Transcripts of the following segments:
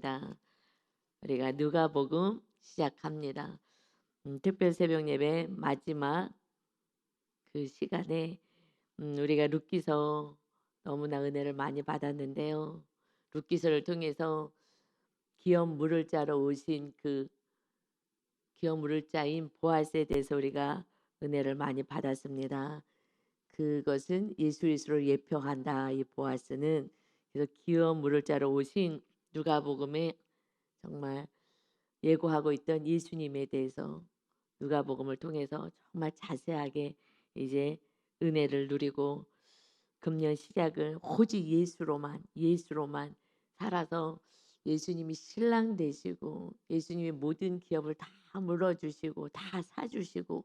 합니다. 우리가 누가복음 시작합니다. 특별 새벽 예배 마지막 그 시간에 우리가 룻기서 너무나 은혜를 많이 받았는데요. 룻기서를 통해서 기업 물을 자러 오신 그 기업 물을 자인 보아스에 대해서 우리가 은혜를 많이 받았습니다. 그것은 예수 그리스도를 예표한다. 이 보아스는 그래서 기업 물을 자러 오신 누가복음에 정말 예고하고 있던 예수님에 대해서 누가복음을 통해서 정말 자세하게 이제 은혜를 누리고 금년 시작을 오직 예수로만 살아서 예수님이 신랑 되시고 예수님이 모든 기업을 다 물어주시고 다 사주시고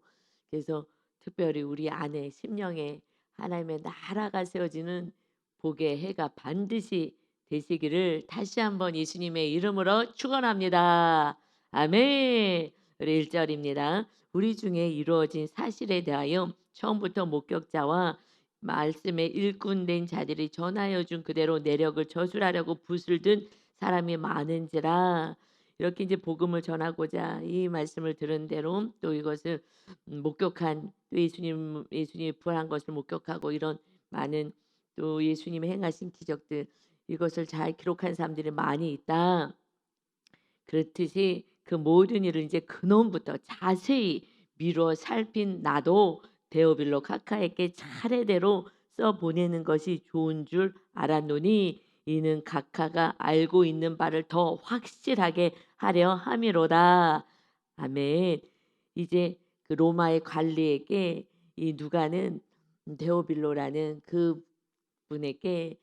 그래서 특별히 우리 안에 심령에 하나님의 나라가 세워지는 복의 해가 반드시 되시기를 다시 한번 예수님의 이름으로 축원합니다. 아멘. 우리 1절입니다. 우리 중에 이루어진 사실에 대하여 처음부터 목격자와 말씀에 일꾼된 자들이 전하여 준 그대로 내력을 저술하려고 붓을 든 사람이 많은지라. 이렇게 이제 복음을 전하고자 이 말씀을 들은 대로 또 이것을 목격한 또 예수님이 부활한 것을 목격하고 이런 많은 또 예수님이 행하신 기적들 이것을 잘 기록한 사람들이 많이 있다. 그렇듯이 그 모든 일을 이제 근원부터 자세히 미루어 살핀 나도 데오빌로 카카에게 차례대로 써 보내는 것이 좋은 줄 알았노니 이는 카카가 알고 있는 바를 더 확실하게 하려 함이로다. 아멘. 이제 그 로마의 관리에게 이 누가는 데오빌로라는 그 분에게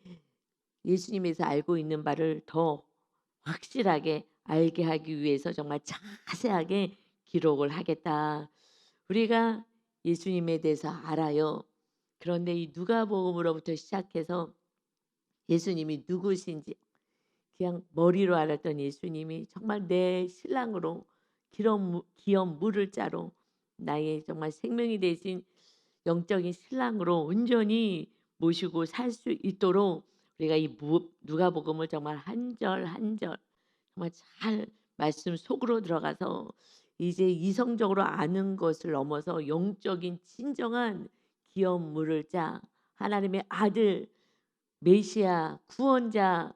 예수님에서 알고 있는 바를 더 확실하게 알게 하기 위해서 정말 자세하게 기록을 하겠다. 우리가 예수님에 대해서 알아요. 그런데 이 누가복음으로부터 시작해서 예수님이 누구신지 그냥 머리로 알았던 예수님이 정말 내 신랑으로 기업 물을 자로 나의 정말 생명이 되신 영적인 신랑으로 온전히 모시고 살 수 있도록 우리가 이 누가복음을 정말 한 절 한 절 정말 잘 말씀 속으로 들어가서 이제 이성적으로 아는 것을 넘어서 영적인 진정한 기업 물을 자 하나님의 아들 메시아 구원자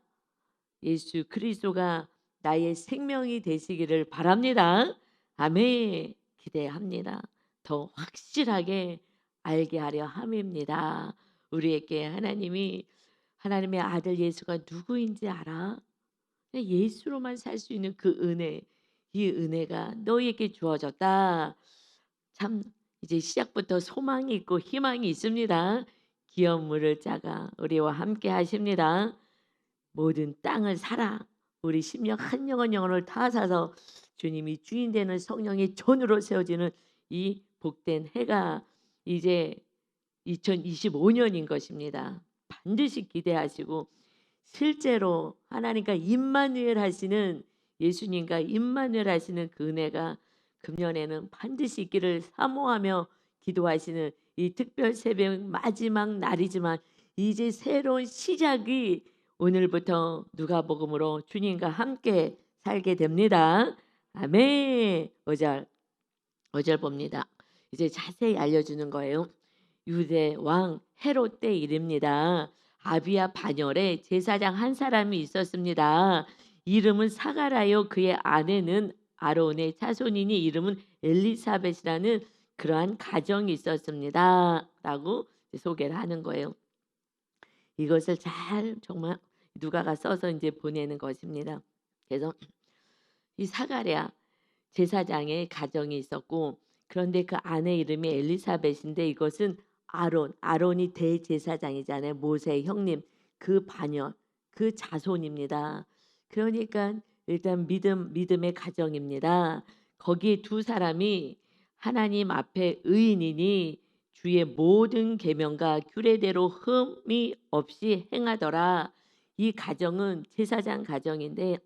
예수 그리스도가 나의 생명이 되시기를 바랍니다. 아멘. 기대합니다. 더 확실하게 알게 하려 함입니다. 우리에게 하나님의 아들 예수가 누구인지 알아? 그냥 예수로만 살 수 있는 그 은혜, 이 은혜가 너에게 주어졌다. 참 이제 시작부터 소망이 있고 희망이 있습니다. 기업 물을 자가 우리와 함께 하십니다. 모든 땅을 사라. 우리 심령 한 영혼 영혼을 다 사서 주님이 주인 되는 성령의 전으로 세워지는 이 복된 해가 이제 2025년인 것입니다. 반드시 기대하시고 실제로 하나님과 임마누엘 하시는 예수님과 임마누엘 하시는 그 은혜가 금년에는 반드시 있기를 사모하며 기도하시는 이 특별 새벽 마지막 날이지만 이제 새로운 시작이 오늘부터 누가복음으로 주님과 함께 살게 됩니다. 아멘. 5절 봅니다. 이제 자세히 알려주는 거예요. 유대 왕 헤롯 때 일입니다. 아비야 반열에 제사장 한 사람이 있었습니다. 이름은 사가라요. 그의 아내는 아론의 자손이니 이름은 엘리사벳이라는 그러한 가정이 있었습니다. 라고 소개를 하는 거예요. 이것을 잘 정말 누가가 써서 이제 보내는 것입니다. 그래서 이 사가랴 제사장의 가정이 있었고 그런데 그 아내 이름이 엘리사벳인데 이것은 아론이 대제사장이잖아요. 모세의 형님 그 반열 그 자손입니다. 그러니까 일단 믿음의 가정입니다. 거기 두 사람이 하나님 앞에 의인이니 주의 모든 계명과 규례대로 흠이 없이 행하더라. 이 가정은 제사장 가정인데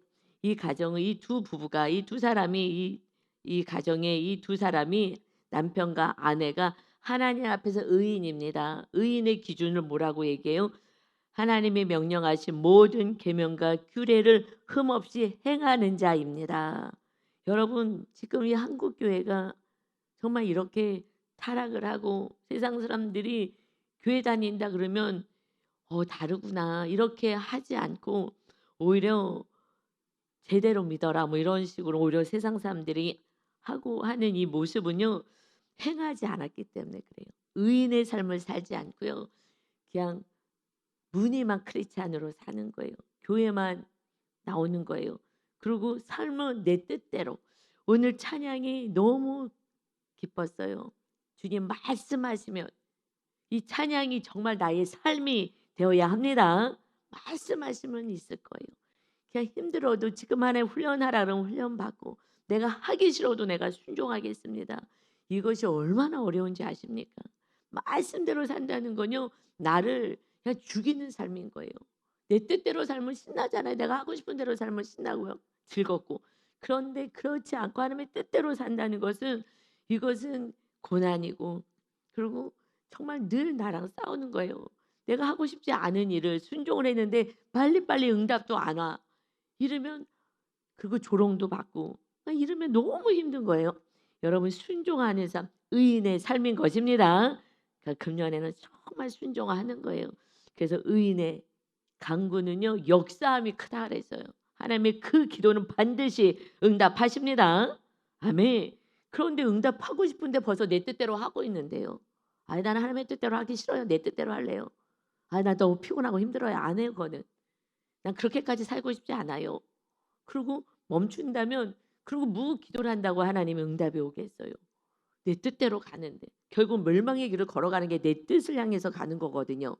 이 가정의 이 두 부부가 이 두 사람이 이 가정의 이 두 사람이 남편과 아내가 하나님 앞에서 의인입니다. 의인의 기준을 뭐라고 얘기해요? 하나님이 명령하신 모든 계명과 규례를 흠없이 행하는 자입니다. 여러분 지금 이 한국 교회가 정말 이렇게 타락을 하고 세상 사람들이 교회 다닌다 그러면 다르구나 이렇게 하지 않고 오히려 제대로 믿어라 뭐 이런 식으로 오히려 세상 사람들이 하고 하는 이 모습은요 행하지 않았기 때문에 그래요. 의인의 삶을 살지 않고요. 그냥 무늬만 크리스찬으로 사는 거예요. 교회만 나오는 거예요. 그리고 삶은 내 뜻대로. 오늘 찬양이 너무 기뻤어요. 주님 말씀하시면 이 찬양이 정말 나의 삶이 되어야 합니다. 말씀하시면 있을 거예요. 그냥 힘들어도 지금 안에 훈련하라 그러면 훈련받고 내가 하기 싫어도 내가 순종하겠습니다. 이것이 얼마나 어려운지 아십니까? 말씀대로 산다는 건요. 나를 그냥 죽이는 삶인 거예요. 내 뜻대로 살면 신나잖아요. 내가 하고 싶은 대로 살면 신나고요. 즐겁고. 그런데 그렇지 않고 하나님의 뜻대로 산다는 것은 이것은 고난이고 그리고 정말 늘 나랑 싸우는 거예요. 내가 하고 싶지 않은 일을 순종을 했는데 빨리빨리 응답도 안 와. 이러면 그거 조롱도 받고 이러면 너무 힘든 거예요. 여러분 순종하는 삶 의인의 삶인 것입니다. 그러니까 금년에는 정말 순종하는 거예요. 그래서 의인의 강구는요 역사함이 크다 그랬어요. 하나님의 그 기도는 반드시 응답하십니다. 아멘. 그런데 응답하고 싶은데 벌써 내 뜻대로 하고 있는데요. 아니 나는 하나님의 뜻대로 하기 싫어요. 내 뜻대로 할래요. 아 나 너무 피곤하고 힘들어요. 안 해요 그거는. 난 그렇게까지 살고 싶지 않아요. 그리고 멈춘다면 그리고 기도를 한다고 하나님의 응답이 오겠어요. 내 뜻대로 가는데 결국 멸망의 길을 걸어가는 게 내 뜻을 향해서 가는 거거든요.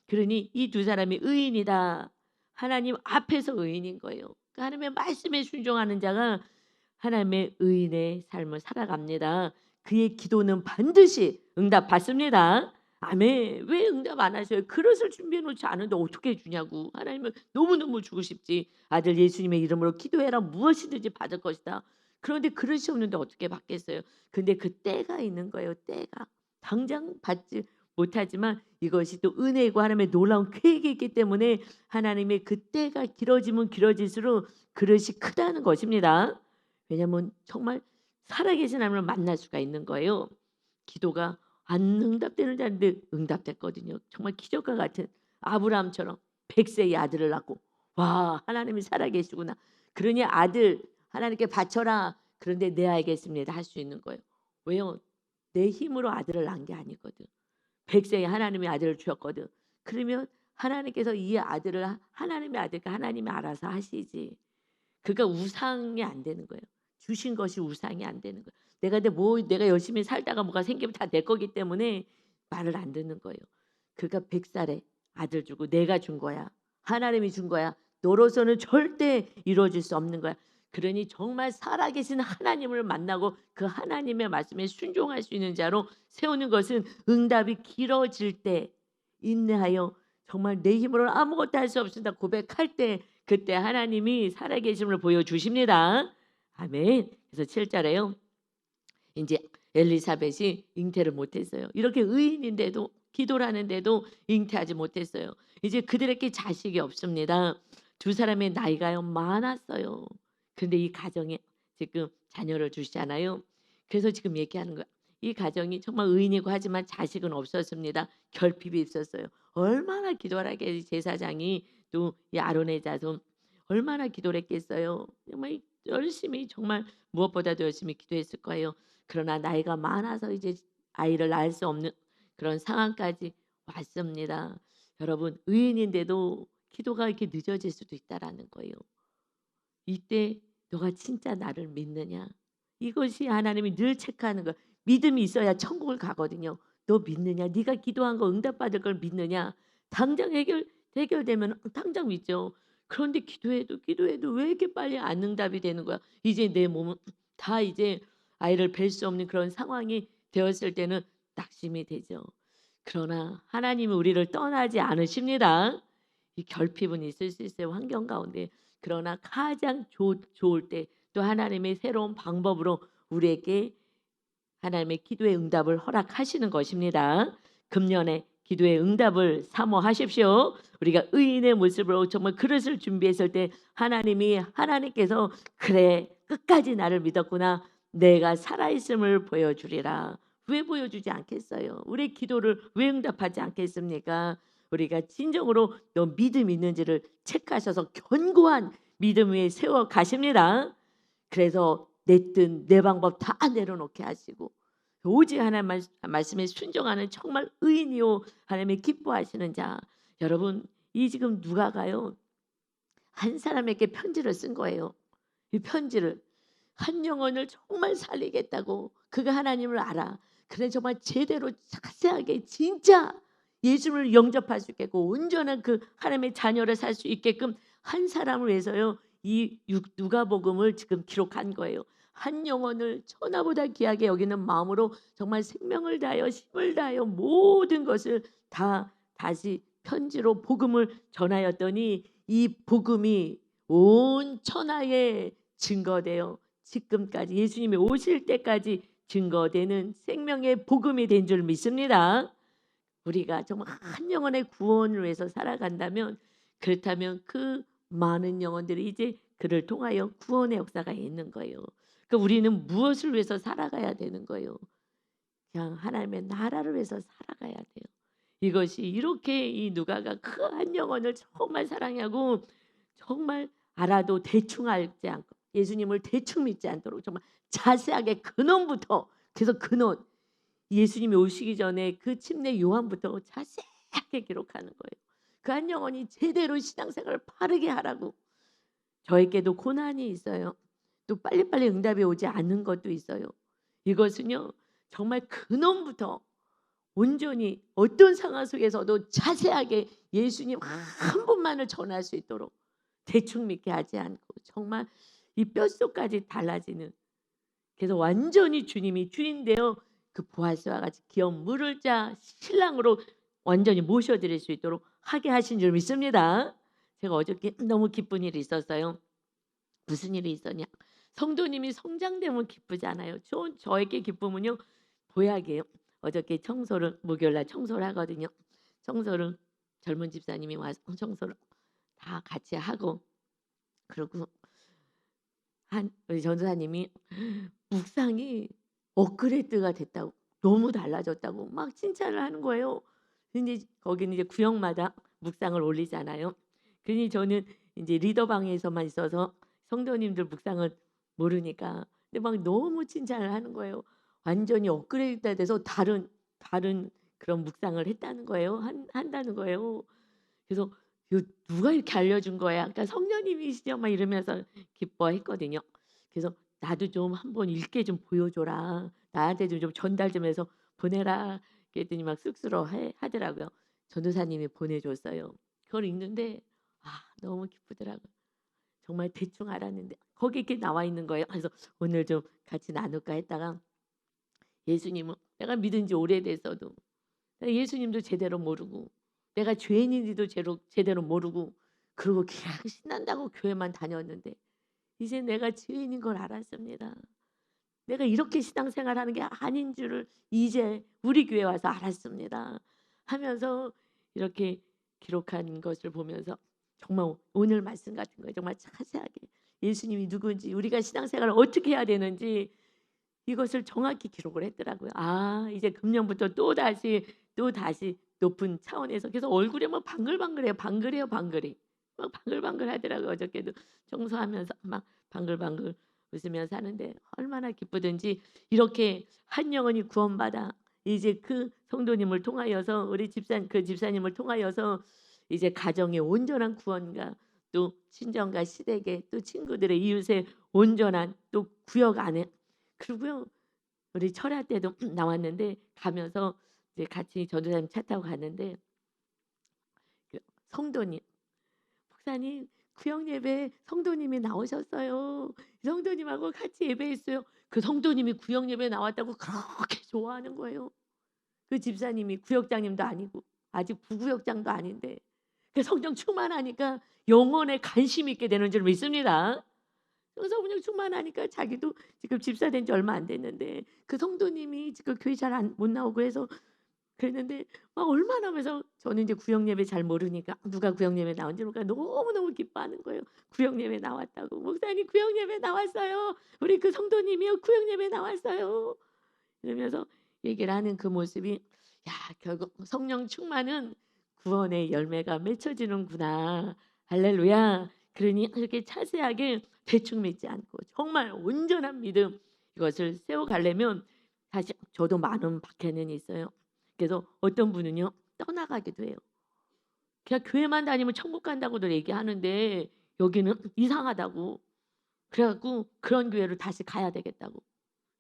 그러니 이 두 사람이 의인이다. 하나님 앞에서 의인인 거예요. 그러니까 하나님의 말씀에 순종하는 자가 하나님의 의인의 삶을 살아갑니다. 그의 기도는 반드시 응답받습니다. 아멘. 왜 응답 안 하셔요? 그릇을 준비해 놓지 않은데 어떻게 주냐고. 하나님은 너무너무 주고 싶지. 아들 예수님의 이름으로 기도해라 무엇이든지 받을 것이다. 그런데 그릇이 없는데 어떻게 받겠어요? 근데 그 때가 있는 거예요. 때가. 당장 받지 못하지만 이것이 또 은혜이고 하나님의 놀라운 계획이 있기 때문에 하나님의 그 때가 길어지면 길어질수록 그릇이 크다는 것입니다. 왜냐하면 정말 살아계신 하나님을 만날 수가 있는 거예요. 기도가 안 응답되는 자인데 응답됐거든요. 정말 기적과 같은 아브라함처럼 100세의 아들을 낳고 와 하나님이 살아계시구나. 그러니 아들 하나님께 바쳐라. 그런데 내 알겠습니다. 할 수 있는 거예요. 왜요? 내 힘으로 아들을 낳은 게 아니거든. 100세에 하나님의 아들을 주었거든. 그러면 하나님께서 이 아들을 하나님의 아들과 하나님이 알아서 하시지. 그러니까 우상이 안 되는 거예요. 주신 것이 우상이 안 되는 거예요. 내가 열심히 살다가 뭐가 생기면 다 내 거기 때문에 말을 안 듣는 거예요. 그러니까 100살에 아들 주고 내가 준 거야. 하나님이 준 거야. 너로서는 절대 이루어질 수 없는 거야. 그러니 정말 살아계신 하나님을 만나고 그 하나님의 말씀에 순종할 수 있는 자로 세우는 것은 응답이 길어질 때 인내하여 정말 내 힘으로는 아무것도 할 수 없습니다. 고백할 때 그때 하나님이 살아계심을 보여주십니다. 아멘. 그래서 7절에요. 이제 엘리사벳이 잉태를 못했어요. 이렇게 의인인데도 기도를 하는데도 잉태하지 못했어요. 이제 그들에게 자식이 없습니다. 두 사람의 나이가요 많았어요. 그런데 이 가정에 지금 자녀를 주시잖아요. 그래서 지금 얘기하는 거야. 이 가정이 정말 의인이고 하지만 자식은 없었습니다. 결핍이 있었어요. 얼마나 기도를 하게 제사장이 또 이 아론의 자손 얼마나 기도를 했겠어요. 정말 열심히 정말 무엇보다도 열심히 기도했을 거예요. 그러나 나이가 많아서 이제 아이를 낳을 수 없는 그런 상황까지 왔습니다. 여러분 의인인데도 기도가 이렇게 늦어질 수도 있다라는 거예요. 이때 너가 진짜 나를 믿느냐? 이것이 하나님이 늘 체크하는 거. 믿음이 있어야 천국을 가거든요. 너 믿느냐? 네가 기도한 거 응답받을 걸 믿느냐? 당장 해결되면 당장 믿죠. 그런데 기도해도 왜 이렇게 빨리 안 응답이 되는 거야? 이제 내 몸은 다 이제 아이를 뵐 수 없는 그런 상황이 되었을 때는 낙심이 되죠. 그러나 하나님은 우리를 떠나지 않으십니다. 이 결핍은 있을 수 있어요. 환경 가운데. 그러나 가장 좋을 때 또 하나님의 새로운 방법으로 우리에게 하나님의 기도의 응답을 허락하시는 것입니다. 금년에 기도의 응답을 사모하십시오. 우리가 의인의 모습으로 정말 그릇을 준비했을 때 하나님께서 그래 끝까지 나를 믿었구나. 내가 살아있음을 보여주리라. 왜 보여주지 않겠어요? 우리의 기도를 왜 응답하지 않겠습니까? 우리가 진정으로 너 믿음 있는지를 체크하셔서 견고한 믿음 위에 세워 가십니다. 그래서 내 뜻, 내 방법 다 내려놓게 하시고 오직 하나님 말씀에 순종하는 정말 의인이요 하나님이 기뻐하시는 자. 여러분, 이 지금 누가가요 한 사람에게 편지를 쓴 거예요. 이 편지를 한 영혼을 정말 살리겠다고. 그가 하나님을 알아. 그래 정말 제대로 자세하게 진짜 예수를 영접할 수 있게끔 온전한 그 하나님의 자녀를 살 수 있게끔 한 사람을 위해서요 이 누가복음을 지금 기록한 거예요. 한 영혼을 천하보다 귀하게 여기는 마음으로 정말 생명을 다하여 힘을 다하여 모든 것을 다 다시 편지로 복음을 전하였더니 이 복음이 온 천하에 증거되어 지금까지 예수님이 오실 때까지 증거되는 생명의 복음이 된 줄 믿습니다. 우리가 정말 한 영혼의 구원을 위해서 살아간다면 그렇다면 그 많은 영혼들이 이제 그를 통하여 구원의 역사가 있는 거예요. 그러니까 우리는 무엇을 위해서 살아가야 되는 거예요? 그냥 하나님의 나라를 위해서 살아가야 돼요. 이것이 이렇게 이 누가가 그 한 영혼을 정말 사랑하고 정말 알아도 대충 알지 않고 예수님을 대충 믿지 않도록 정말 자세하게 근원부터 그래서 근원 예수님이 오시기 전에 그 침례 요한부터 자세하게 기록하는 거예요. 그 한 영혼이 제대로 신앙생활을 바르게 하라고. 저에게도 고난이 있어요. 또 빨리빨리 응답이 오지 않는 것도 있어요. 이것은요 정말 근원부터 온전히 어떤 상황 속에서도 자세하게 예수님 한 분만을 전할 수 있도록 대충 믿게 하지 않고 정말 이 뼛속까지 달라지는 그래서 완전히 주님이 주인 되어 그 보아스와 같이 기업 물을 자 신랑으로 완전히 모셔드릴 수 있도록 하게 하신 줄 믿습니다. 제가 어저께 너무 기쁜 일이 있었어요. 무슨 일이 있었냐? 성도님이 성장되면 기쁘잖아요. 저에게 기쁨은요 보약이에요. 어저께 청소를 목요일날 청소를 하거든요. 청소를 젊은 집사님이 와서 청소를 다 같이 하고 그리고 우리 전도사님이 묵상이 업그레이드가 됐다고 너무 달라졌다고 막 칭찬을 하는 거예요. 근데 거기는 이제 구역마다 묵상을 올리잖아요. 그러니 저는 이제 리더방에서만 있어서 성도님들 묵상을 모르니까 근데 막 너무 칭찬을 하는 거예요. 완전히 업그레이드가 돼서 다른 그런 묵상을 했다는 거예요. 한다는 거예요. 그래서 이거 누가 이렇게 알려준 거야? 그러니까 성령님이시죠? 막 이러면서 기뻐했거든요. 그래서 나도 좀 한번 읽게 좀 보여줘라. 나한테 좀 전달 좀 해서 보내라. 그랬더니 막 쑥스러워 하더라고요. 전도사님이 보내줬어요. 그걸 읽는데 너무 기쁘더라고요. 정말 대충 알았는데 거기 이렇게 나와 있는 거예요. 그래서 오늘 좀 같이 나눌까 했다가 예수님은 내가 믿은 지 오래됐어도 예수님도 제대로 모르고 내가 죄인인지도 제대로 모르고 그리고 그냥 신난다고 교회만 다녔는데 이제 내가 죄인인 걸 알았습니다. 내가 이렇게 신앙생활하는 게 아닌 줄을 이제 우리 교회 와서 알았습니다. 하면서 이렇게 기록한 것을 보면서 정말 오늘 말씀 같은 거예요. 정말 자세하게 예수님이 누구인지 우리가 신앙생활을 어떻게 해야 되는지 이것을 정확히 기록을 했더라고요. 이제 금년부터 또다시 높은 차원에서 계속 얼굴이 막 방글방글해요. 방글이. 막 방글방글 하더라고요. 어저께도 청소하면서 막 방글방글 웃으면서 하는데 얼마나 기쁘든지 이렇게 한 영혼이 구원받아 이제 그 성도님을 통하여서 우리 집사님을 통하여서 이제 가정의 온전한 구원과 또 친정과 시댁의 또 친구들의 이웃의 온전한 또 구역 안에 그리고요 우리 철야 때도 나왔는데 가면서 이제 같이 전도사님 차 타고 갔는데 그 성도님 목사님 구역 예배 성도님이 나오셨어요. 성도님하고 같이 예배했어요. 그 성도님이 구역 예배 나왔다고 그렇게 좋아하는 거예요. 그 집사님이 구역장님도 아니고 아직 부구역장도 아닌데 그 성령 충만하니까 영혼에 관심 있게 되는 줄 믿습니다. 성령 충만하니까 자기도 지금 집사 된 지 얼마 안 됐는데 그 성도님이 지금 교회 잘 못 나오고 해서 그랬는데 막 얼마나 하면서 저는 이제 구역 예배 잘 모르니까 누가 구역 예배 나온지 모르니까 너무너무 기뻐하는 거예요. 구역 예배 나왔다고. "목사님 구역 예배 나왔어요. 우리 그 성도님이요 구역 예배 나왔어요." 이러면서 얘기를 하는 그 모습이 '야 결국 성령 충만은 구원의 열매가 맺혀지는구나. 할렐루야.' 그러니 이렇게 자세하게 대충 믿지 않고 정말 온전한 믿음 이것을 세워 가려면 사실 저도 많은 박해는 있어요. 그래서 어떤 분은요 떠나가기도 해요. 그냥 교회만 다니면 천국 간다고들 얘기하는데 여기는 이상하다고. 그래 갖고 그런 교회를 다시 가야 되겠다고.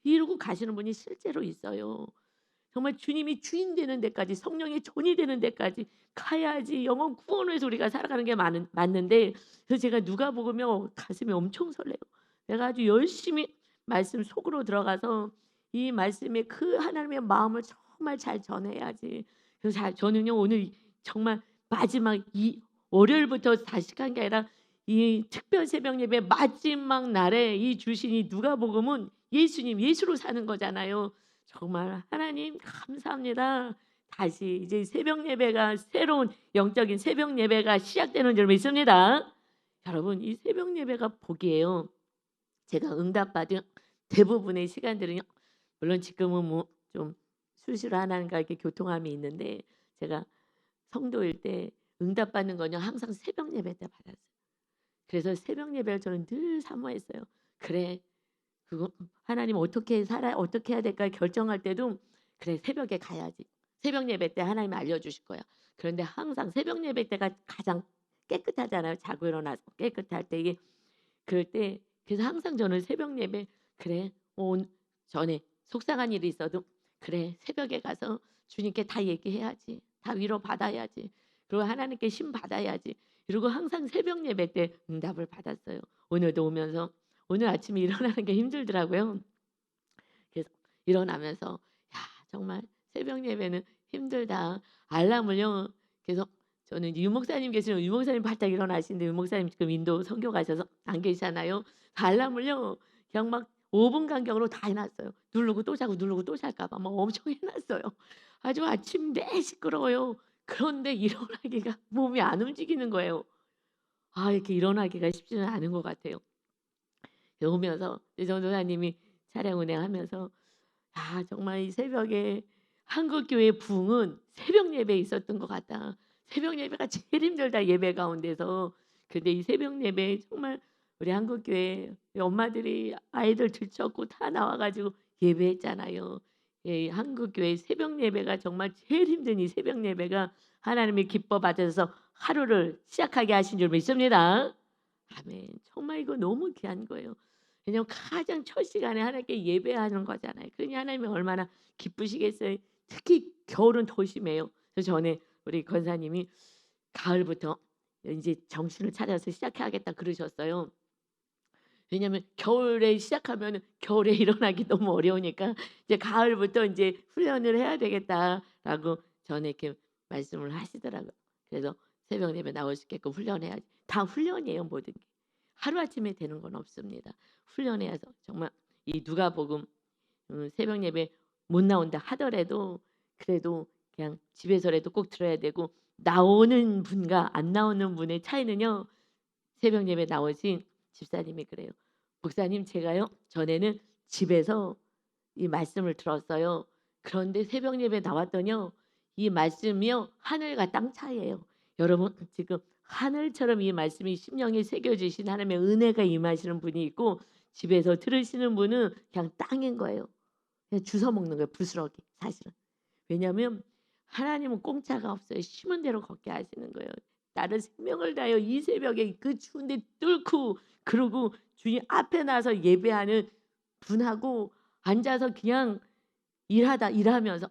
이러고 가시는 분이 실제로 있어요. 정말 주님이 주인 되는 데까지 성령의 존이 되는 데까지 가야지 영혼 구원을 위해서 우리가 살아가는 게 맞는데 그래서 제가 누가복음이요 가슴이 엄청 설레요. 내가 아주 열심히 말씀 속으로 들어가서 이 말씀에 그 하나님의 마음을 정말 잘 전해야지. 그래서 저는요 오늘 정말 마지막 이 월요일부터 다시 간 게 아니라 이 특별 새벽 예배 마지막 날에 이 주신 이 누가복음은 예수님 예수로 사는 거잖아요. 정말 하나님 감사합니다. 다시 이제 새벽 예배가 새로운 영적인 새벽 예배가 시작되는 줄 믿습니다. 여러분 이 새벽 예배가 복이에요. 제가 응답받은 대부분의 시간들은요. 물론 지금은 뭐 좀 수시로 하나님과 이렇게 교통함이 있는데 제가 성도일 때 응답받는 건요 항상 새벽 예배 때 받았어요. 그래서 새벽 예배를 저는 늘 사모했어요. 그래 그거 하나님 어떻게 살아 어떻게 해야 될까 결정할 때도 '그래 새벽에 가야지. 새벽 예배 때 하나님이 알려주실 거야.' 그런데 항상 새벽 예배 때가 가장 깨끗하잖아요. 자고 일어나서 깨끗할 때 이게 그럴 때 그래서 항상 저는 새벽 예배 '그래 온 전에 속상한 일이 있어도 그래 새벽에 가서 주님께 다 얘기해야지. 다 위로받아야지. 그리고 하나님께 힘 받아야지.' 이러고 항상 새벽 예배 때 응답을 받았어요. 오늘도 오면서 오늘 아침에 일어나는 게 힘들더라고요. 그래서 일어나면서 '야 정말 새벽 예배는 힘들다.' 알람을요 계속 저는 유 목사님 계시면 유 목사님 바짝 일어나시는데 유 목사님 지금 인도 선교 가셔서 안 계시잖아요. 알람을요 그냥 막 5분 간격으로 다 해 놨어요. 누르고 또 자고 누르고 또 잘까 봐 막 엄청 해 놨어요. 아주 아침 내 시끄러워요. 그런데 일어나기가 몸이 안 움직이는 거예요. 아 이렇게 일어나기가 쉽지는 않은 것 같아요. 오면서 이제 전도사님이 차량 운행하면서 "아 정말 이 새벽에 한국 교회 부흥은 새벽 예배에 있었던 것 같다. 새벽 예배가 제일 힘들다 예배 가운데서." 근데 이 새벽 예배에 정말 우리 한국 교회 엄마들이 아이들 들쳤고 다 나와 가지고 예배했잖아요. 예 이 한국 교회 새벽 예배가 정말 제일 힘든 이 새벽 예배가 하나님이 기뻐 받으셔서 하루를 시작하게 하신 줄 믿습니다. 아멘. 정말 이거 너무 귀한 거예요. 왜냐하면 가장 첫 시간에 하나님께 예배하는 거잖아요. 그러니 하나님이 얼마나 기쁘시겠어요. 특히 겨울은 더 심해요. 그래서 전에 우리 권사님이 가을부터 인제 정신을 차려서 시작해야겠다 그러셨어요. 왜냐하면 겨울에 시작하면은 겨울에 일어나기 너무 어려우니까 이제 가을부터 인제 "훈련을 해야 되겠다."라고 전에 이렇게 말씀을 하시더라고요. 그래서 새벽 예배 나올 수 있게끔 훈련해야지. 다 훈련이에요 모든 게. 하루아침에 되는 건 없습니다. 훈련해야죠. 정말 이 누가복음 새벽 예배 못 나온다 하더라도 그래도 그냥 집에서라도 꼭 들어야 되고 나오는 분과 안 나오는 분의 차이는요. 새벽 예배 나오신 집사님이 그래요. "목사님 제가요 전에는 집에서 이 말씀을 들었어요. 그런데 새벽 예배 나왔더니요. 이 말씀이요 하늘과 땅 차이예요." 여러분 지금 하늘처럼 이 말씀이 심령에 새겨지신 하나님의 은혜가 임하시는 분이 있고 집에서 들으시는 분은 그냥 땅인 거예요. 그냥 주워 먹는 거예요 부스러기 사실은. 왜냐하면 하나님은 공짜가 없어요. 심은 대로 걷게 하시는 거예요. 나를 생명을 다하여 이 새벽에 그 추운데 뚫고 그러고 주님 앞에 나서 예배하는 분하고 앉아서 그냥 일하면서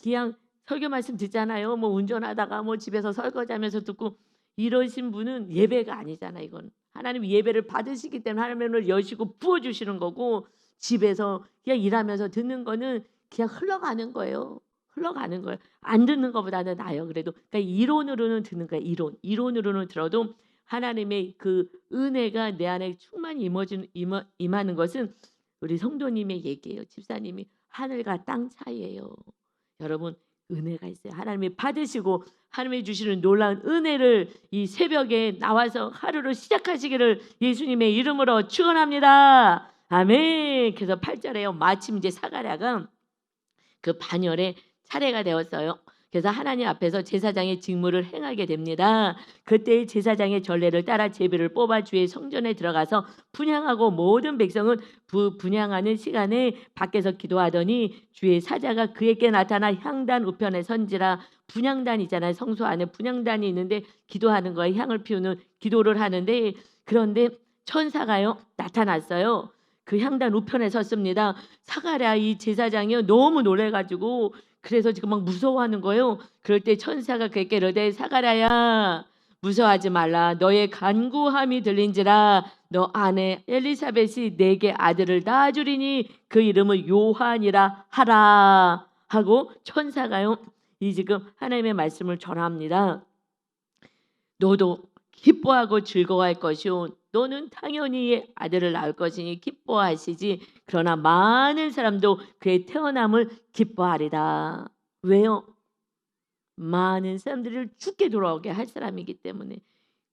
그냥 설교 말씀 듣잖아요. 뭐 운전하다가 뭐 집에서 설거지하면서 듣고 이러신 분은 예배가 아니잖아 이건. 하나님 예배를 받으시기 때문에 하나님의 문을 여시고 부어 주시는 거고 집에서 그냥 일하면서 듣는 거는 그냥 흘러가는 거예요. 흘러가는 거예요. 안 듣는 것보다는 나아요 그래도. 그러니까 이론으로는 듣는 거예요 이론. 이론으로는 들어도 하나님의 그 은혜가 내 안에 충만히 임하는 것은 우리 성도님의 얘기예요. 집사님이 하늘과 땅 차이예요. 여러분 은혜가 있어요. 하나님이 받으시고 하나님이 주시는 놀라운 은혜를 이 새벽에 나와서 하루를 시작하시기를 예수님의 이름으로 축원합니다. 아멘. 그래서 8절에요. 마침 이제 사가랴가 그 반열에 차례가 되었어요. 그래서 하나님 앞에서 제사장의 직무를 행하게 됩니다. 그때 제사장의 전례를 따라 제비를 뽑아 주의 성전에 들어가서 분향하고 모든 백성은 분향하는 시간에 밖에서 기도하더니 주의 사자가 그에게 나타나 향단 우편에 선지라. 분향단이잖아요. 성소 안에 분향단이 있는데 기도하는 거에 향을 피우는 기도를 하는데, 그런데 천사가요 나타났어요. 그 향단 우편에 섰습니다. 사가랴 이 제사장이 너무 놀래가지고 그래서 지금 막 무서워하는 거예요. 그럴 때 천사가 그에게 이르되 사가랴야 무서워하지 말라. 너의 간구함이 들린지라. 너 아내 엘리사벳이 내게 아들을 낳아주리니 그 이름을 요한이라 하라 하고 천사가요 이 지금 하나님의 말씀을 전합니다. 너도 기뻐하고 즐거워할 것이요 너는 당연히 아들을 낳을 것이니 기뻐하시지. 그러나 많은 사람도 그의 태어남을 기뻐하리라. 왜요? 많은 사람들을 죽게 돌아오게 할 사람이기 때문에.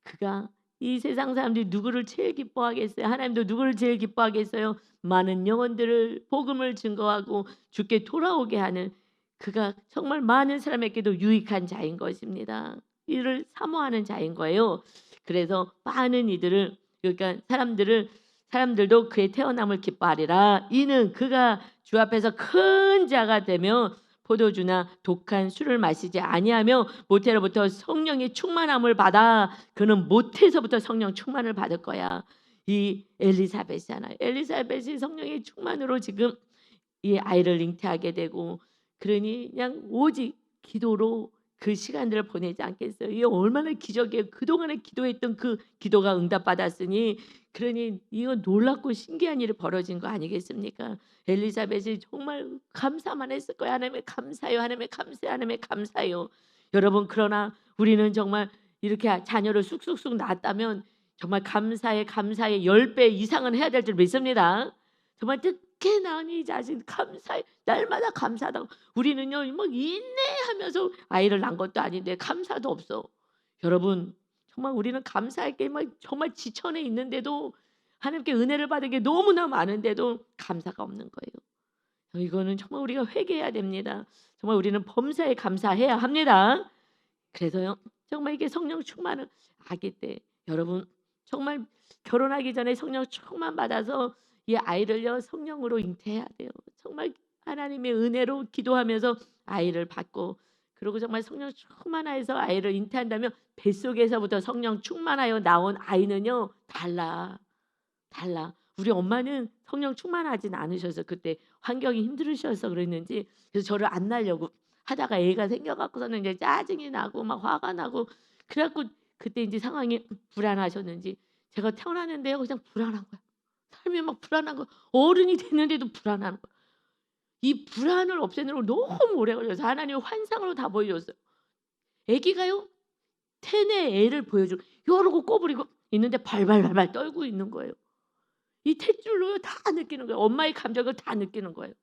그가 이 세상 사람들이 누구를 제일 기뻐하겠어요? 하나님도 누구를 제일 기뻐하겠어요? 많은 영혼들을 복음을 증거하고 죽게 돌아오게 하는 그가 정말 많은 사람에게도 유익한 자인 것입니다. 이를 사모하는 자인 거예요. 그래서 많은 이들을 그러니까 사람들도 그의 태어남을 기뻐하리라. 이는 그가 주 앞에서 큰 자가 되며 포도주나 독한 술을 마시지 아니하며 모태로부터 성령의 충만함을 받아. 그는 모태에서부터 성령 충만을 받을 거야. 이 엘리사벳이잖아요. 엘리사벳이 성령의 충만으로 지금 이 아이를 잉태하게 되고, 그러니 그냥 오직 기도로 그 시간들을 보내지 않겠어요. 이게 얼마나 기적이에요. 그동안에 기도했던 그 기도가 응답받았으니, 그러니 이거 놀랍고 신기한 일이 벌어진 거 아니겠습니까? 엘리사벳이 정말 감사만 했을 거예요. 하나님의 감사요, 하나님의 감사요, 하나님의 감사요. 여러분, 그러나 우리는 정말 이렇게 자녀를 쑥쑥쑥 낳았다면 정말 감사의 10배 이상은 해야 될 줄 믿습니다. 정말 늦게 낳은 이 자식 감사해. 날마다 감사하다고. 우리는요 막 인내하면서 아이를 낳은 것도 아닌데 감사도 없어. 여러분, 정말 우리는 감사할 게 막 정말 지천에 있는데도, 하나님께 은혜를 받은 게 너무나 많은데도 감사가 없는 거예요. 이거는 정말 우리가 회개해야 됩니다. 정말 우리는 범사에 감사해야 합니다. 그래서요 정말 이게 성령 충만을 아기 때 여러분 정말 결혼하기 전에 성령 충만 받아서 이 아이를요 성령으로 잉태해야 돼요. 정말 하나님의 은혜로 기도하면서 아이를 받고, 그리고 정말 성령 충만하여서 아이를 잉태한다면 뱃속에서부터 성령 충만하여 나온 아이는요 달라. 우리 엄마는 성령 충만하진 않으셔서 그때 환경이 힘들으셔서 그랬는지 그래서 저를 안 낳으려고 하다가 애가 생겨갖고서는 이제 짜증이 나고 막 화가 나고 그래갖고 그때 이제 상황이 불안하셨는지 제가 태어났는데요 그냥 불안한 거야. 삶이 막 불안한 거. 어른이 됐는데도 불안한 거. 이 불안을 없애느라고 너무 오래 걸려서 하나님 환상으로 다 보여줬어요. 아기가요 태내 애를 보여주고 이러고 꼬부리고 있는데 발발발발 떨고 있는 거예요. 이 탯줄로요 다 느끼는 거예요. 엄마의 감정을 다 느끼는 거예요.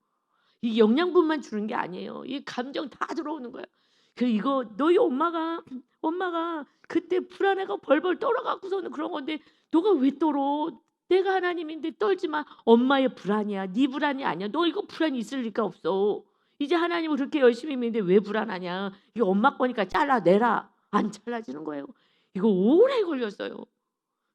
이 영양분만 주는 게 아니에요. 이 감정 다 들어오는 거예요. 그 이거 너희 엄마가 그때 불안해가 벌벌 떨어갖고서는 그런 건데 너가 왜 떨어? 내가 하나님인데 떨지 마. 엄마의 불안이야. 네 불안이 아니야. 너 이거 불안이 있을 리가 없어. 이제 하나님을 그렇게 열심히 믿는데 왜 불안하냐? 이거 엄마 거니까 잘라내라. 안 잘라지는 거예요. 이거 오래 걸렸어요.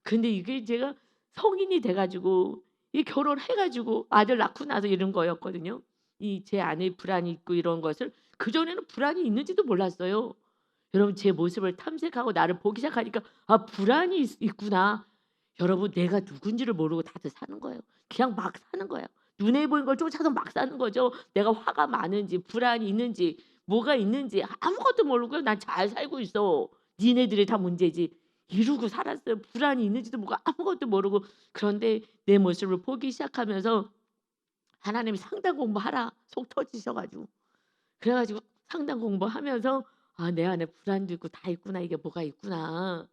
근데 이게 제가 성인이 돼가지고 이 결혼해가지고 아들 낳고 나서 이런 거였거든요. 이 제 안에 불안이 있고 이런 것을 그전에는 불안이 있는지도 몰랐어요. 여러분 제 모습을 탐색하고 나를 보기 시작하니까 아 불안이 있구나. 여러분 내가 누군지를 모르고 다들 사는 거예요. 그냥 막 사는 거예요. 눈에 보이는 걸 쫓아서 막 사는 거죠. 내가 화가 많은지 불안이 있는지 뭐가 있는지 아무것도 모르고 난 잘 살고 있어. 니네들이 다 문제지. 이러고 살았어요. 불안이 있는지도 모르고 아무것도 모르고. 그런데 내 모습을 보기 시작하면서 하나님이 상담 공부하라 속 터지셔가지고 그래가지고 상담 공부하면서 아, 내 안에 불안도 있고 다 있구나. 이게 뭐가 있구나.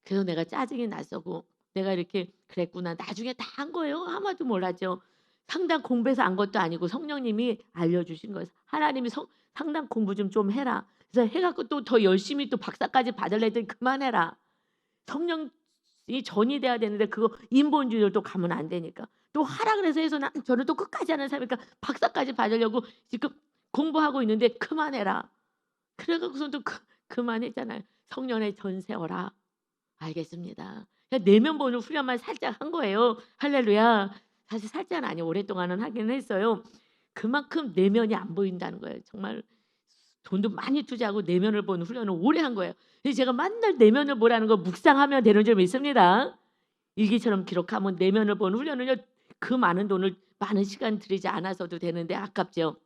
그래서 내가 짜증이 났었고 내가 이렇게 그랬구나. 나중에 다 한 거예요. 아무도 몰랐죠. 상담 공부해서 안 것도 아니고 성령님이 알려주신 거예요. 하나님이 상당 공부 좀 해라. 그래서 해 갖고 또 더 열심히 또 박사까지 받으려 했더니 그만해라. 성령이 전이 돼야 되는데 그거 인본주의로 또 가면 안 되니까. 또 하라 그래서 해서 난 저를 또 끝까지 하는 사람이니까 박사까지 받으려고 지금 공부하고 있는데 그만해라. 그래 갖고선 또 그만했잖아요. 성령의 전 세워라. 알겠습니다. 그냥 내면 보는 훈련만 살짝 한 거예요. 할렐루야. 사실 살짝은 아니에요. 오랫동안은 하긴 했어요. 그만큼 내면이 안 보인다는 거예요. 정말 돈도 많이 투자하고 내면을 보는 훈련을 오래 한 거예요. 그래서 제가 맨날 내면을 보라는 거 묵상하면 되는 줄 믿습니다. 일기처럼 기록하면 내면을 보는 훈련은요. 그 많은 돈을 많은 시간 들이지 않아서도 되는데 아깝죠.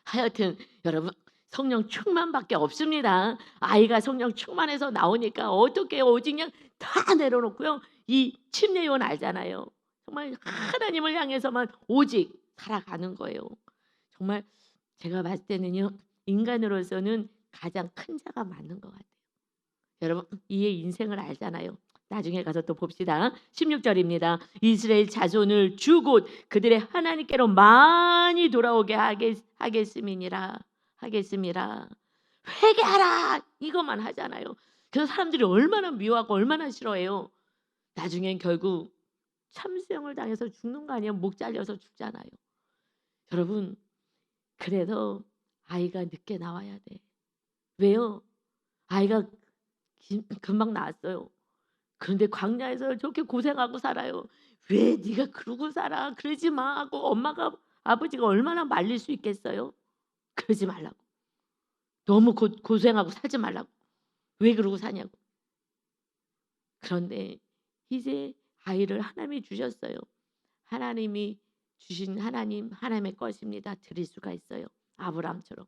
하여튼 여러분 성령 충만밖에 없습니다. 아이가 성령 충만해서 나오니까 어떻게 오직 그냥 다 내려놓고요. 이 침례요원 알잖아요. 정말 하나님을 향해서만 오직 살아가는 거예요. 정말 제가 봤을 때는요. 인간으로서는 가장 큰 자가 맞는 것 같아요. 여러분 이의 인생을 알잖아요. 나중에 가서 또 봅시다. 16절입니다. 이스라엘 자손을 주곧 그들의 하나님께로 많이 돌아오게 하겠음이니라. 회개하라 이것만 하잖아요. 그래서 사람들이 얼마나 미워하고 얼마나 싫어해요. 나중엔 결국 참수형을 당해서 죽는 거 아니에요. 목 잘려서 죽잖아요. 여러분 그래서 아이가 늦게 나와야 돼. 왜요? 아이가 금방 나왔어요. 그런데 광야에서 저렇게 고생하고 살아요. 왜 네가 그러고 살아? 그러지 마 하고 엄마가 아버지가 얼마나 말릴 수 있겠어요? 그러지 말라고. 너무 고생하고 살지 말라고. 왜 그러고 사냐고. 그런데 이제 아이를 하나님이 주셨어요. 하나님이 주신 하나님의 것입니다. 드릴 수가 있어요. 아브라함처럼.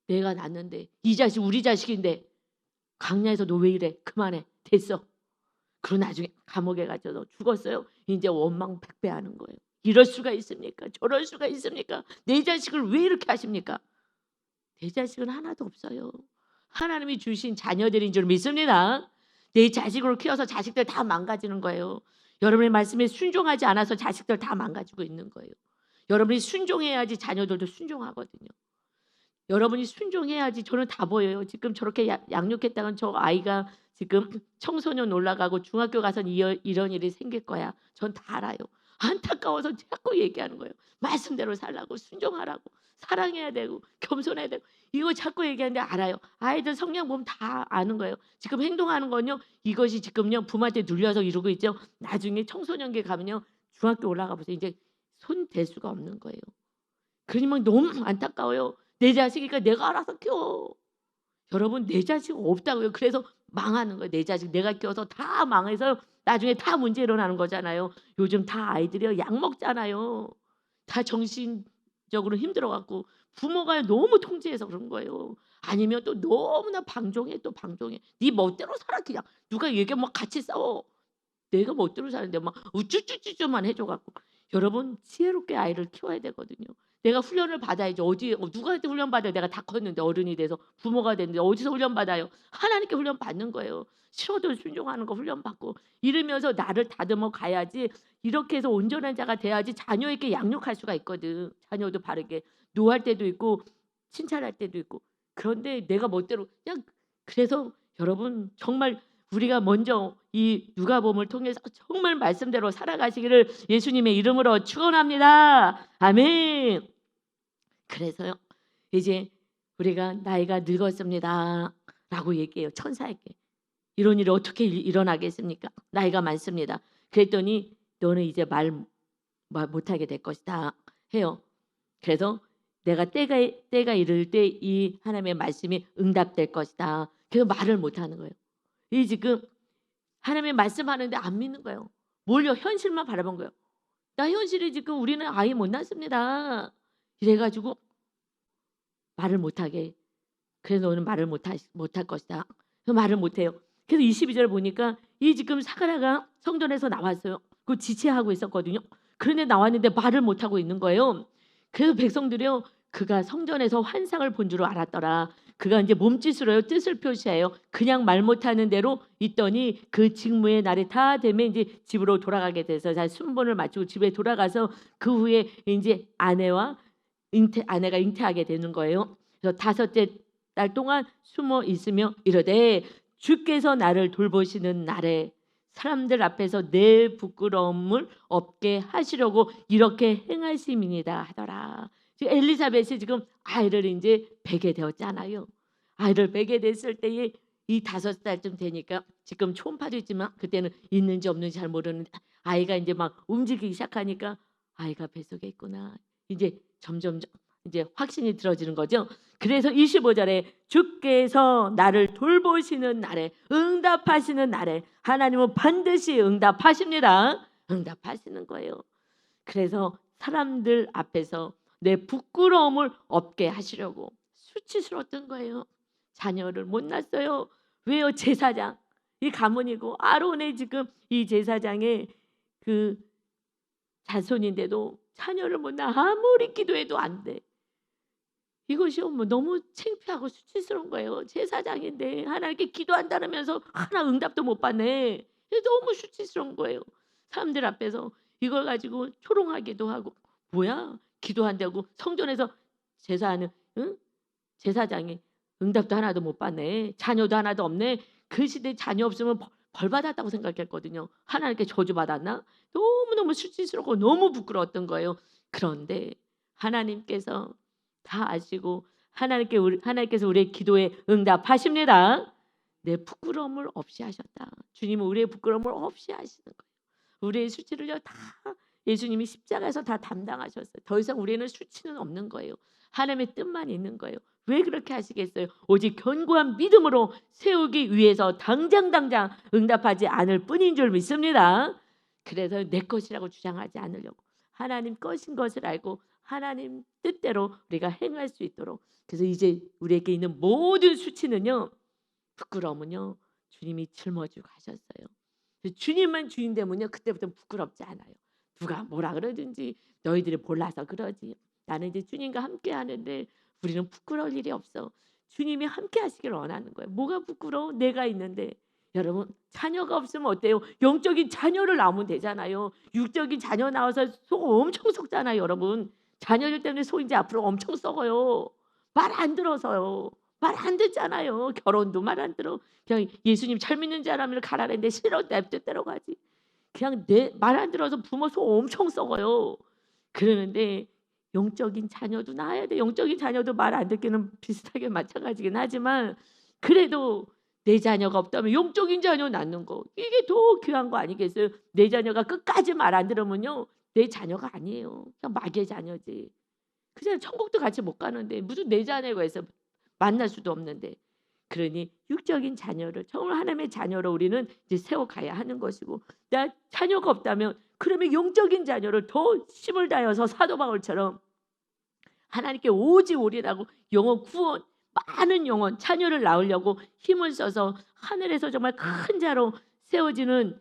내가 낳는데 이 자식 우리 자식인데 광야에서 너 왜 이래? 그만해. 됐어. 그리고 나중에 감옥에 갇혀서 죽었어요. 이제 원망백배하는 거예요. 이럴 수가 있습니까? 저럴 수가 있습니까? 내 자식을 왜 이렇게 하십니까? 내 자식은 하나도 없어요. 하나님이 주신 자녀들인 줄 믿습니다. 내 자식으로 키워서 자식들 다 망가지는 거예요. 여러분의 말씀에 순종하지 않아서 자식들 다 망가지고 있는 거예요. 여러분이 순종해야지 자녀들도 순종하거든요. 여러분이 순종해야지. 저는 다 보여요. 지금 저렇게 양육했다간 저 아이가 지금 청소년 올라가고 중학교 가서는 이런 일이 생길 거야. 전 다 알아요. 안타까워서 자꾸 얘기하는 거예요. 말씀대로 살라고 순종하라고 사랑해야 되고 겸손해야 되고 이거 자꾸 얘기하는데 알아요. 아이들 성향 보면 다 아는 거예요. 지금 행동하는 건요. 이것이 지금요 부모한테 눌려서 이러고 있죠. 나중에 청소년기 가면요. 중학교 올라가 보세요. 이제 손 댈 수가 없는 거예요. 그러니까 너무 안타까워요. 내 자식이니까 내가 알아서 키워. 여러분 내 자식 없다고요. 그래서 망하는 거예요. 내 자식 내가 키워서 다 망해서 나중에 다 문제 일어나는 거잖아요. 요즘 다 아이들이요 약 먹잖아요. 다 정신적으로 힘들어 갖고 부모가 너무 통제해서 그런 거예요. 아니면 또 너무나 방종해. 네 멋대로 살아 그냥. 누가 얘기하면 막 같이 싸워. 내가 멋대로 사는데 막 우쭈쭈쭈쭈만 해줘 갖고. 여러분 지혜롭게 아이를 키워야 되거든요. 내가 훈련을 받아야죠. 누구한테 훈련 받아요? 내가 다 컸는데 어른이 돼서 부모가 됐는데 어디서 훈련 받아요? 하나님께 훈련 받는 거예요. 싫어도 순종하는 거 훈련 받고 이러면서 나를 다듬어 가야지. 이렇게 해서 온전한 자가 돼야지 자녀에게 양육할 수가 있거든. 자녀도 바르게 노할 때도 있고 칭찬할 때도 있고. 그런데 내가 멋대로 그냥 그래서 여러분 정말 우리가 먼저 이 누가복음을 통해서 정말 말씀대로 살아가시기를 예수님의 이름으로 축원합니다. 아멘. 그래서요. 이제 우리가 나이가 늙었습니다. 라고 얘기해요. 천사에게. 이런 일이 어떻게 일어나겠습니까? 나이가 많습니다. 그랬더니 너는 이제 말 못하게 될 것이다. 해요. 그래서 내가 때가 이를 때 이 하나님의 말씀이 응답될 것이다. 그래서 말을 못하는 거예요. 이 지금 하나님의 말씀하는데 안 믿는 거예요. 뭘요? 현실만 바라본 거예요. 나 현실이 지금 우리는 아이 못 낳습니다. 이래가지고 말을 못하게. 그래서 너는 말을 못할 것이다. 그래서 말을 못해요. 그래서 22절 보니까 이 지금 사가랴가 성전에서 나왔어요. 그 지체하고 있었거든요. 그런데 나왔는데 말을 못하고 있는 거예요. 그래서 백성들이요. 그가 성전에서 환상을 본 줄 알았더라. 그가 이제 몸짓으로요 뜻을 표시해요. 그냥 말 못하는 대로 있더니 그 직무의 날이 다 되면 이제 집으로 돌아가게 돼서 잘 순번을 마치고 집에 돌아가서 그 후에 이제 아내가 잉태하게 되는 거예요. 그래서 다섯째 달 동안 숨어 있으며 이르되 주께서 나를 돌보시는 날에 사람들 앞에서 내 부끄러움을 없게 하시려고 이렇게 행하심이니이다 하더라. 지금 엘리사벳이 지금 아이를 이제 베게 되었잖아요. 아이를 베게 됐을 때에 이 5살쯤 되니까 지금 초음파도 있지만 그때는 있는지 없는지 잘 모르는데 아이가 이제 막 움직이기 시작하니까 아이가 뱃속에 있구나. 이제 점점 이제 확신이 들어지는 거죠. 그래서 25절에 주께서 나를 돌보시는 날에 응답하시는 날에 하나님은 반드시 응답하십니다. 응답하시는 거예요. 그래서 사람들 앞에서 내 부끄러움을 없게 하시려고 수치스러웠던 거예요. 자녀를 못 낳았어요. 왜요? 제사장 이 가문이고 아론의 지금 이 제사장의 그 자손인데도 자녀를 못 낳아. 아무리 기도해도 안 돼. 이것이 뭐 너무 창피하고 수치스러운 거예요. 제사장인데 하나님께 기도한다면서 하나 응답도 못 받네. 너무 수치스러운 거예요. 사람들 앞에서 이걸 가지고 조롱하기도 하고 뭐야? 기도한다고 성전에서 제사하는 제사장이 응답도 하나도 못 받네. 자녀도 하나도 없네. 그 시대에 자녀 없으면 벌 받았다고 생각했거든요. 하나님께 저주받았나? 너무너무 수치스럽고 너무 부끄러웠던 거예요. 그런데 하나님께서 다 아시고 하나님께서 우리의 기도에 응답하십니다. 내 부끄러움을 없이 하셨다. 주님은 우리의 부끄러움을 없이 하시는 거예요. 우리의 수치를요 다 예수님이 십자가에서 다 담당하셨어요. 더 이상 우리는 수치는 없는 거예요. 하나님의 뜻만 있는 거예요. 왜 그렇게 하시겠어요? 오직 견고한 믿음으로 세우기 위해서 당장 응답하지 않을 뿐인 줄 믿습니다. 그래서 내 것이라고 주장하지 않으려고 하나님 것인 것을 알고 하나님 뜻대로 우리가 행할 수 있도록. 그래서 이제 우리에게 있는 모든 수치는요 부끄러움은요 주님이 짊어지고 가셨어요. 주님만 주인 되면요 그때부터 부끄럽지 않아요. 누가 뭐라 그러든지 너희들이 몰라서 그러지. 나는 이제 주님과 함께 하는데 우리는 부끄러울 일이 없어. 주님이 함께 하시길 원하는 거예요. 뭐가 부끄러워? 내가 있는데. 여러분 자녀가 없으면 어때요? 영적인 자녀를 낳으면 되잖아요. 육적인 자녀 나와서 속 엄청 썩잖아요. 여러분 자녀들 때문에 속 이제 앞으로 엄청 썩어요. 말 안 들어서요. 말 안 듣잖아요. 결혼도 말 안 들어. 그냥 예수님 잘 믿는 사람을 가라는데 싫어 내 뜻대로 가지. 그냥 내 말 안 들어서 부모 속 엄청 썩어요. 그러는데 영적인 자녀도 낳아야 돼. 영적인 자녀도 말 안 듣기는 비슷하게 마찬가지긴 하지만 그래도 내 자녀가 없다면 영적인 자녀 낳는 거 이게 더 귀한 거 아니겠어요? 내 자녀가 끝까지 말 안 들으면요 내 자녀가 아니에요. 그냥 마귀의 자녀지. 그냥 천국도 같이 못 가는데 무슨 내 자녀가 있어 만날 수도 없는데. 그러니 육적인 자녀를 정말 하나님의 자녀로 우리는 이제 세워가야 하는 것이고 나 자녀가 없다면 그러면 영적인 자녀를 더 힘을 다해서 사도 바울처럼 하나님께 오직 오리라고 영혼 구원 많은 영혼 자녀를 낳으려고 힘을 써서 하늘에서 정말 큰 자로 세워지는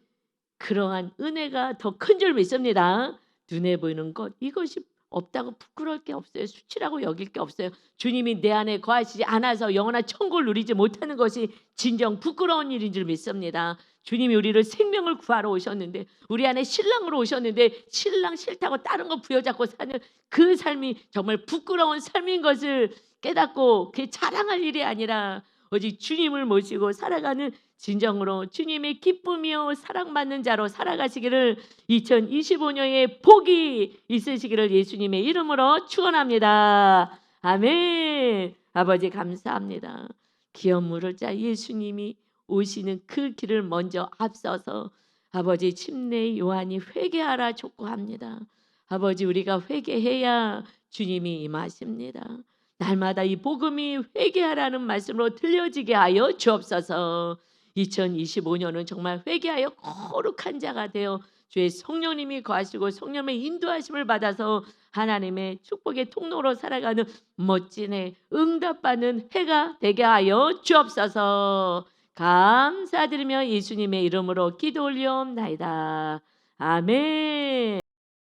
그러한 은혜가 더 큰 줄 믿습니다. 눈에 보이는 것 이것이 없다고 부끄러울 게 없어요. 수치라고 여길 게 없어요. 주님이 내 안에 거하시지 않아서 영원한 천국을 누리지 못하는 것이 진정 부끄러운 일인 줄 믿습니다. 주님이 우리를 생명을 구하러 오셨는데 우리 안에 신랑으로 오셨는데 신랑 싫다고 다른 거 부여잡고 사는 그 삶이 정말 부끄러운 삶인 것을 깨닫고 그게 자랑할 일이 아니라 오직 주님을 모시고 살아가는 진정으로 주님의 기쁨이요 사랑받는 자로 살아가시기를 2025년에 복이 있으시기를 예수님의 이름으로 축원합니다. 아멘. 아버지 감사합니다. 기업 물을 자 예수님이 오시는 그 길을 먼저 앞서서 아버지 침례 요한이 회개하라 촉구합니다. 아버지 우리가 회개해야 주님이 임하십니다. 날마다 이 복음이 회개하라는 말씀으로 들려지게 하여 주옵소서. 2025년은 정말 회개하여 거룩한 자가 되어 주의 성령님이 거하시고 성령의 인도하심을 받아서 하나님의 축복의 통로로 살아가는 멋진 해 응답받는 해가 되게 하여 주옵소서. 감사드리며 예수님의 이름으로 기도 올리옵나이다. 아멘.